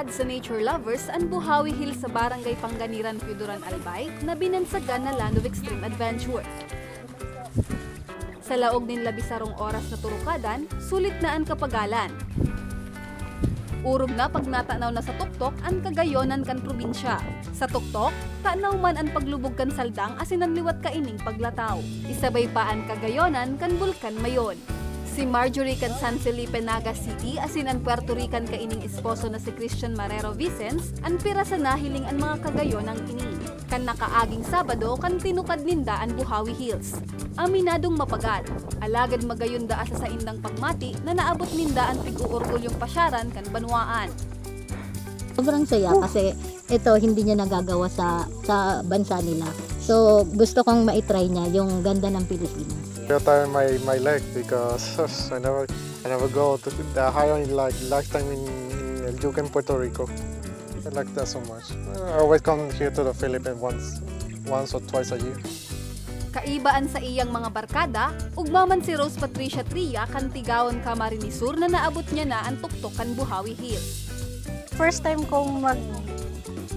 Alagad sa nature lovers ang Buhawi Hills sa Barangay Panganiran, Piuduran, Albay na binansagan na land of extreme adventure. Sa laog nin 11 oras na turukadan, sulit na ang kapagalan. Urog na pag natanaw na sa tuktok ang kagayonan kan probinsya. Sa tuktok, tanaw man ang paglubog kan saldang asin ang liwat kaining paglataw. Isabay pa ang kagayonan kan bulkan mayon. Si Marjorie kan San Felipe, Naga City asin ang Puerto Rican kaining esposo na si Christian Marrero Vicens ang pira sa nahiling ang mga kagayonang ini. Kan nakaaging Sabado kan tinukad ninda ang Buhawi Hills. Aminadong mapagal, alagad magayon da asa sa indang pagmati na naabot ninda ang tig-uurgulyong pasyaran kan banwaan. Sobrang saya kasi ito hindi niya nagagawa sa bansa nila. So gusto kong ma-try niya yung ganda ng Pilipinas. I tire my leg because I never go to the higher like last time in El Yucatan, Puerto Rico. I like that so much. I always come here to the Philippines once or twice a year. Kaibaan sa iyang mga barkada, ugmaman si Rose Patricia Tria kan Tigaon, Camarines Sur na naabot niya na ang tuktok kan Buhawi Hills. First time kong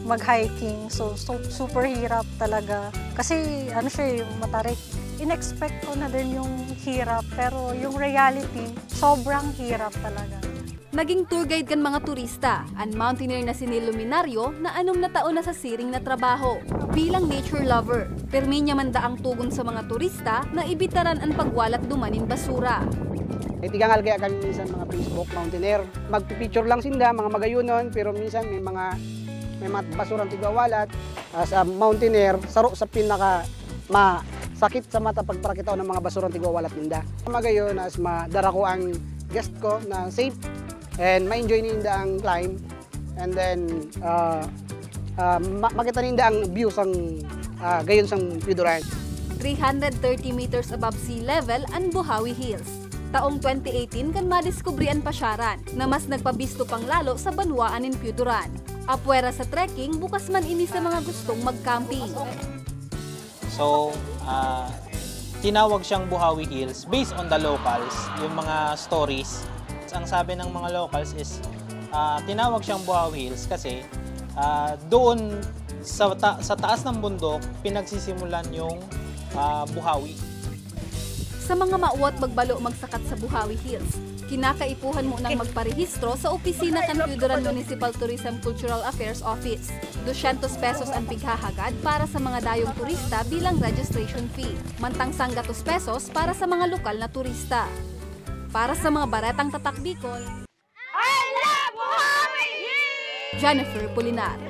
mag-hiking, so super hirap talaga. Kasi ano siya, yung matarik. In-expect ko na din yung hirap, pero yung reality, sobrang hirap talaga. Naging tour guide kan mga turista, ang mountaineer na si Neil Luminario na 6 na taon na sa siring na trabaho. Bilang nature lover, permi niya man daang tugon sa mga turista na ibitaran ang pagwalat dumanin basura. Tigangal kaya kami minsan mga Facebook mountaineer. Magpipicture lang sinda, mga magayunon, pero minsan may mga basurang tigawalat. As a mountaineer, saro sa pinaka sakit sa mata pagparakitaw ng mga basurang tigawalat ninda. Magayon as madara ko ang guest ko na safe and ma-enjoy ninda ang climb, and then makita ninda ang views ang gayon sang Piuduran. 330 meters above sea level ang Buhawi Hills. Taong 2018 kan madiskubre ang pasyaran na mas nagpabisto pang lalo sa banwaan in Piuduran. Apwera sa trekking, bukas man ini sa mga gustong mag-camping. So, tinawag siyang Buhawi Hills based on the locals, yung mga stories. Ang sabi ng mga locals is tinawag siyang Buhawi Hills kasi doon sa taas ng bundok pinagsisimulan yung buhawi. Sa mga mauwat magbalo magsakat sa Buhawi Hills, kinakaipuhan mo nang magparehistro sa opisina kan Piuduran Municipal Tourism Cultural Affairs Office. 200 pesos ang pighahagad para sa mga dayong turista bilang registration fee. Mantang 100 pesos para sa mga lokal na turista. Para sa mga baratang tatak Bicol, I love Buhawi! Jennifer Pulinar.